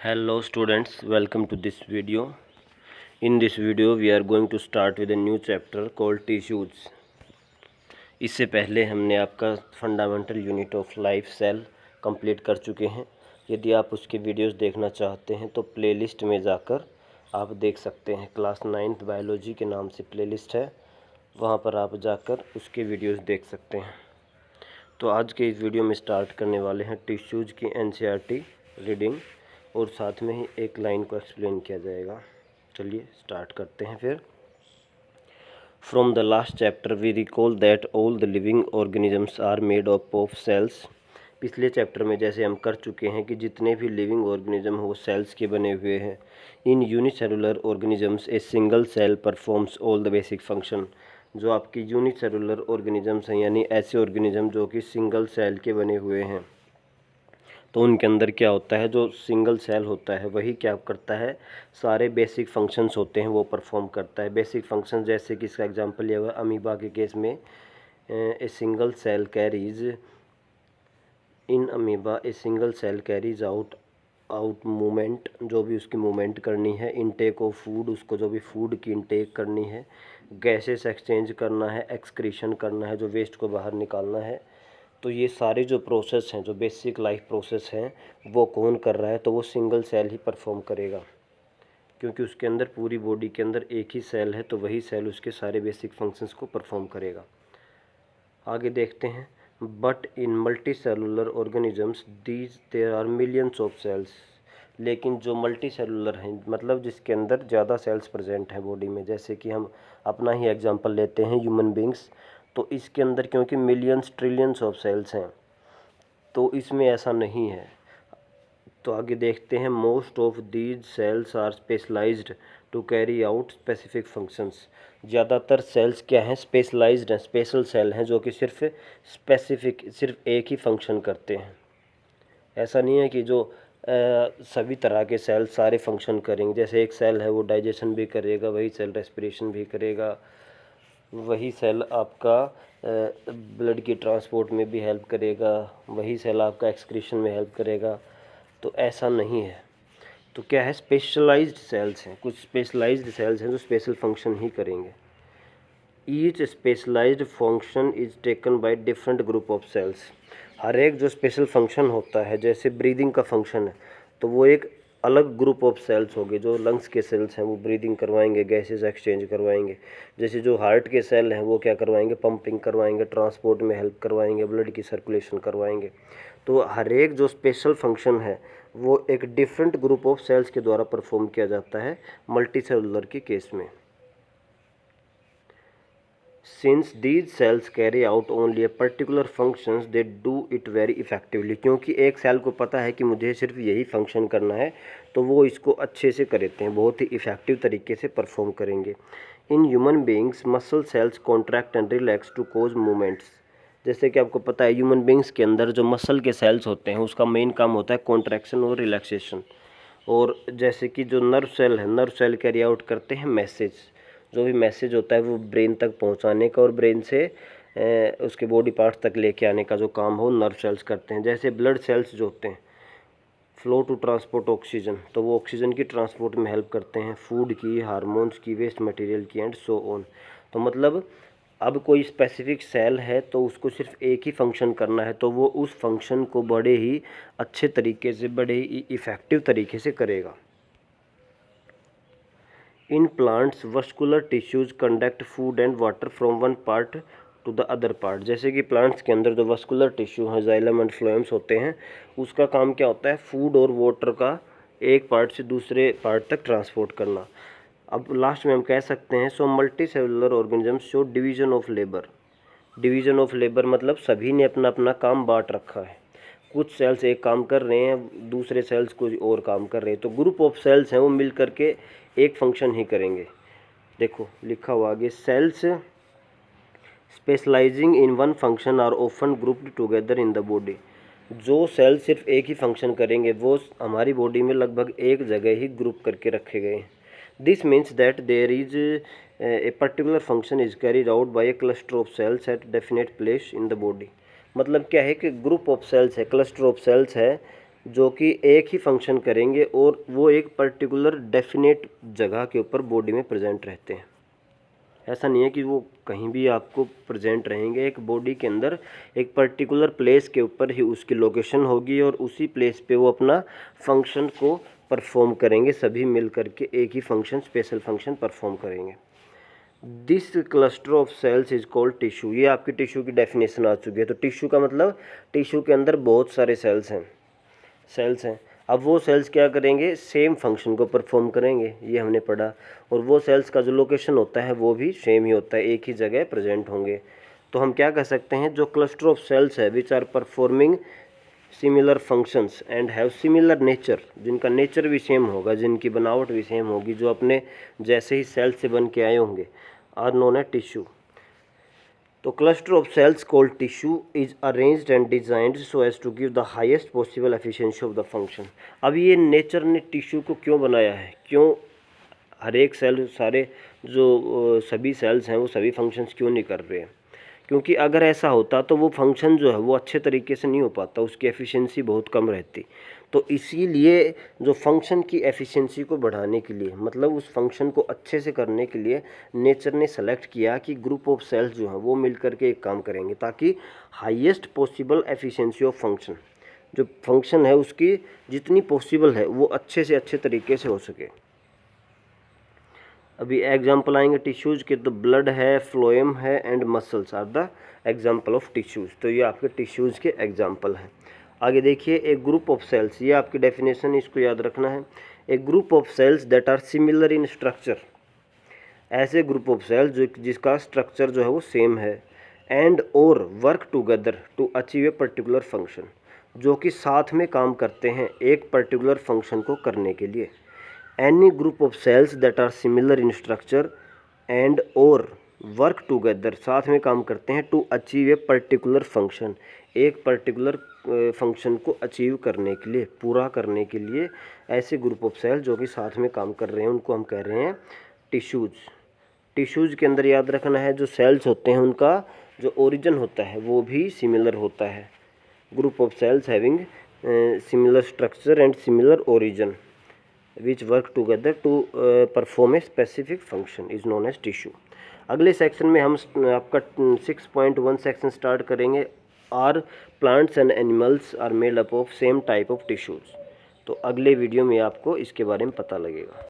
Hello students, welcome to this video. In this video we are going to start with a new chapter called tissues. इससे पहले हमने आपका fundamental unit of life cell complete कर चुके हैं। यदि आप उसके वीडियोस देखना चाहते हैं तो प्लेलिस्ट में जाकर आप देख सकते हैं। क्लास 9th बायोलॉजी के नाम से प्लेलिस्ट है, वहाँ पर आप जाकर उसके वीडियोस देख सकते हैं। तो आज के इस वीडियो में स्टार्ट करने वाले हैं टिश्यूज़ की एनसीईआरटी रीडिंग और साथ में ही एक लाइन को एक्सप्लेन किया जाएगा। चलिए स्टार्ट करते हैं फिर। From the last chapter we recall that all the living organisms are made up of cells. पिछले चैप्टर में जैसे हम कर चुके हैं कि जितने भी लिविंग ऑर्गेनिज्म हो वो सेल्स के बने हुए हैं। In unicellular organisms a single cell performs all the basic function. जो आपकी यूनिसेलुलर ऑर्गेनिजम्स हैं यानी ऐसे ऑर्गेनिज्म जो कि सिंगल सेल के बने हुए हैं, तो उनके अंदर क्या होता है, जो सिंगल सेल होता है वही क्या करता है, सारे बेसिक फंक्शंस होते हैं वो परफॉर्म करता है। बेसिक फंक्शन जैसे कि इसका एग्जांपल लिया हुआ अमीबा के केस में a single cell carries in amoeba a single cell carries out movement, जो भी उसकी मूवमेंट करनी है, इनटेक ऑफ फूड, उसको जो भी फूड की इनटेक करनी है, गैसेस एक्सचेंज करना है, एक्सक्रीशन करना है, जो वेस्ट को बाहर निकालना है। तो ये सारे जो प्रोसेस हैं, जो बेसिक लाइफ प्रोसेस हैं, वो कौन कर रहा है, तो वो सिंगल सेल ही परफॉर्म करेगा, क्योंकि उसके अंदर पूरी बॉडी के अंदर एक ही सेल है, तो वही सेल उसके सारे बेसिक फंक्शंस को परफॉर्म करेगा। आगे देखते हैं। But in multicellular organisms these there are millions of cells. लेकिन जो मल्टी सेलुलर हैं, मतलब जिसके अंदर ज़्यादा सेल्स प्रेजेंट हैं बॉडी में, जैसे कि हम अपना ही एग्जांपल लेते हैं ह्यूमन बींग्स, तो इसके अंदर क्योंकि मिलियंस ट्रिलियंस ऑफ सेल्स हैं तो इसमें ऐसा नहीं है। तो आगे देखते हैं। Most of these cells are specialised to carry out specific functions. ज़्यादातर सेल्स क्या हैं, स्पेशलाइज्ड हैं, स्पेशल सेल हैं जो कि सिर्फ स्पेसिफिक, सिर्फ एक ही फंक्शन करते हैं। ऐसा नहीं है कि जो सभी तरह के सेल सारे फंक्शन करेंगे। जैसे एक सेल है वो डाइजेशन भी करेगा, वही सेल रेस्पिरेशन भी करेगा, वही सेल आपका ब्लड की ट्रांसपोर्ट में भी हेल्प करेगा, वही सेल आपका एक्सक्रीशन में हेल्प करेगा। तो ऐसा नहीं है। तो क्या है, स्पेशलाइज्ड सेल्स हैं, कुछ स्पेशलाइज्ड सेल्स हैं जो स्पेशल फंक्शन ही करेंगे। Each specialised function is taken by different group of cells. हर एक जो स्पेशल फंक्शन होता है, जैसे ब्रीदिंग का फंक्शन है, तो वो एक अलग ग्रुप ऑफ सेल्स होंगे। जो लंग्स के सेल्स हैं वो ब्रीदिंग करवाएंगे, गैसेस एक्सचेंज करवाएंगे। जैसे जो हार्ट के सेल हैं वो क्या करवाएंगे, पंपिंग करवाएंगे, ट्रांसपोर्ट में हेल्प करवाएंगे, ब्लड की सर्कुलेशन करवाएंगे। तो हर एक जो स्पेशल फंक्शन है वो एक डिफरेंट ग्रुप ऑफ सेल्स के द्वारा परफॉर्म किया जाता है मल्टी सेलुलर के केस में। Since these cells carry out only a particular functions, they do it very effectively। क्योंकि एक सेल को पता है कि मुझे सिर्फ यही फंक्शन करना है, तो वो इसको अच्छे से करते हैं, बहुत ही इफ़ेक्टिव तरीके से परफॉर्म करेंगे। In human beings muscle cells contract and relax to cause movements. जैसे कि आपको पता है ह्यूमन बींग्स के अंदर जो मसल के सेल्स होते हैं उसका मेन काम होता है कॉन्ट्रैक्शन और रिलैक्सेशन। और जैसे कि जो नर्व सेल है, नर्व सेल कैरी आउट करते हैं मैसेज, जो भी मैसेज होता है वो ब्रेन तक पहुंचाने का और ब्रेन से उसके बॉडी पार्ट्स तक लेके आने का जो काम हो नर्व सेल्स करते हैं। जैसे ब्लड सेल्स जो होते हैं, फ्लो टू ट्रांसपोर्ट ऑक्सीजन, तो वो ऑक्सीजन की ट्रांसपोर्ट में हेल्प करते हैं, फूड की, हार्मोन्स की, वेस्ट मटेरियल की, एंड सो ऑन। तो मतलब अब कोई स्पेसिफिक सेल है तो उसको सिर्फ एक ही फंक्शन करना है, तो वो उस फंक्शन को बड़े ही अच्छे तरीके से, बड़े ही इफ़ेक्टिव तरीके से करेगा। In plants vascular tissues conduct food and water from one part two the other part. जैसे कि प्लांट्स के अंदर जो वस्कुलर टिश्यू हैं, जाइलम एंड फ्लोएम्स होते हैं, उसका काम क्या होता है, फूड और वाटर का एक पार्ट से दूसरे पार्ट तक ट्रांसपोर्ट करना। अब लास्ट में हम कह सकते हैं, so multi cellular organisms show division of labour. Division of labour मतलब सभी ने अपना अपना काम बांट रखा है। कुछ सेल्स एक काम कर रहे हैं, दूसरे सेल्स कुछ और काम कर रहे हैं, तो ग्रुप ऑफ सेल्स हैं वो मिल करके एक फंक्शन ही करेंगे। देखो लिखा हुआ आगे, cells specialising in one function are often grouped together in the body. जो सेल सिर्फ एक ही फंक्शन करेंगे वो हमारी बॉडी में लगभग एक जगह ही ग्रुप करके रखे गए हैं। This means that there is a particular function is carried out by a cluster of cells at definite place in the body. मतलब क्या है कि ग्रुप ऑफ सेल्स है, क्लस्टर ऑफ सेल्स है, जो कि एक ही फंक्शन करेंगे और वो एक पर्टिकुलर डेफिनेट जगह के ऊपर बॉडी में प्रेजेंट रहते हैं। ऐसा नहीं है कि वो कहीं भी आपको प्रेजेंट रहेंगे, एक बॉडी के अंदर एक पर्टिकुलर प्लेस के ऊपर ही उसकी लोकेशन होगी और उसी प्लेस पे वो अपना फंक्शन को परफॉर्म करेंगे, सभी मिल करके एक ही फंक्शन, स्पेशल फंक्शन परफॉर्म करेंगे। This cluster of cells is called tissue. ये आपकी टिश्यू की डेफिनेशन आ चुकी है। तो टिश्यू का मतलब टिश्यू के अंदर बहुत सारे सेल्स हैं। अब वो सेल्स क्या करेंगे, सेम फंक्शन को परफॉर्म करेंगे, ये हमने पढ़ा। और वो सेल्स का जो लोकेशन होता है वो भी सेम ही होता है, एक ही जगह प्रेजेंट होंगे। तो हम क्या कह सकते हैं, जो क्लस्टर ऑफ सेल्स है which are performing similar functions and have similar nature, जिनका नेचर भी सेम होगा, जिनकी बनावट भी सेम होगी, जो अपने जैसे ही सेल से बन के आए होंगे, आर नोन एज टिश्यू। तो cluster of cells called tissue is arranged and designed so as to give the highest possible efficiency of the function. अब ये नेचर ने टिश्यू को क्यों बनाया है, क्यों हर एक सेल, सारे जो सभी सेल्स हैं वो सभी फंक्शंस क्यों नहीं कर रहे हैं? क्योंकि अगर ऐसा होता तो वो फंक्शन जो है वो अच्छे तरीके से नहीं हो पाता, उसकी एफिशिएंसी बहुत कम रहती। तो इसीलिए जो फंक्शन की एफिशिएंसी को बढ़ाने के लिए, मतलब उस फंक्शन को अच्छे से करने के लिए नेचर ने सेलेक्ट किया कि ग्रुप ऑफ सेल्स जो हैं वो मिल करके एक काम करेंगे, ताकि highest possible efficiency of function, जो फंक्शन है उसकी जितनी पॉसिबल है वो अच्छे से अच्छे तरीके से हो सके। अभी एग्जाम्पल आएंगे टिश्यूज़ के, तो ब्लड है, फ्लोएम है and muscles are the example of tissues. तो ये आपके टिश्यूज़ के एग्जाम्पल हैं। आगे देखिए, एक ग्रुप ऑफ सेल्स, ये आपकी डेफिनेशन, इसको याद रखना है। A group of cells that are similar in structure, ऐसे ग्रुप ऑफ सेल्स जो जिसका स्ट्रक्चर जो है वो सेम है, एंड और work together to achieve a particular function, जो कि साथ में काम करते हैं एक पर्टिकुलर फंक्शन को करने के लिए। Any group of cells that are similar in structure and और वर्क टुगेदर, साथ में काम करते हैं, to achieve a particular function, एक पर्टिकुलर फंक्शन को अचीव करने के लिए, पूरा करने के लिए, ऐसे ग्रुप ऑफ सेल्स जो कि साथ में काम कर रहे हैं उनको हम कह रहे हैं टिश्यूज़। टिश्यूज़ के अंदर याद रखना है, जो सेल्स होते हैं उनका जो ओरिजिन होता है वो भी सिमिलर होता है। Group of sales having similar structure and similar origin which work together to perform a specific function is known as tissue। अगले सेक्शन में हम आपका 6.1 सेक्शन स्टार्ट करेंगे। Are plants and animals are made up of same type of tissues. तो अगले video में आपको इसके बारे में पता लगेगा।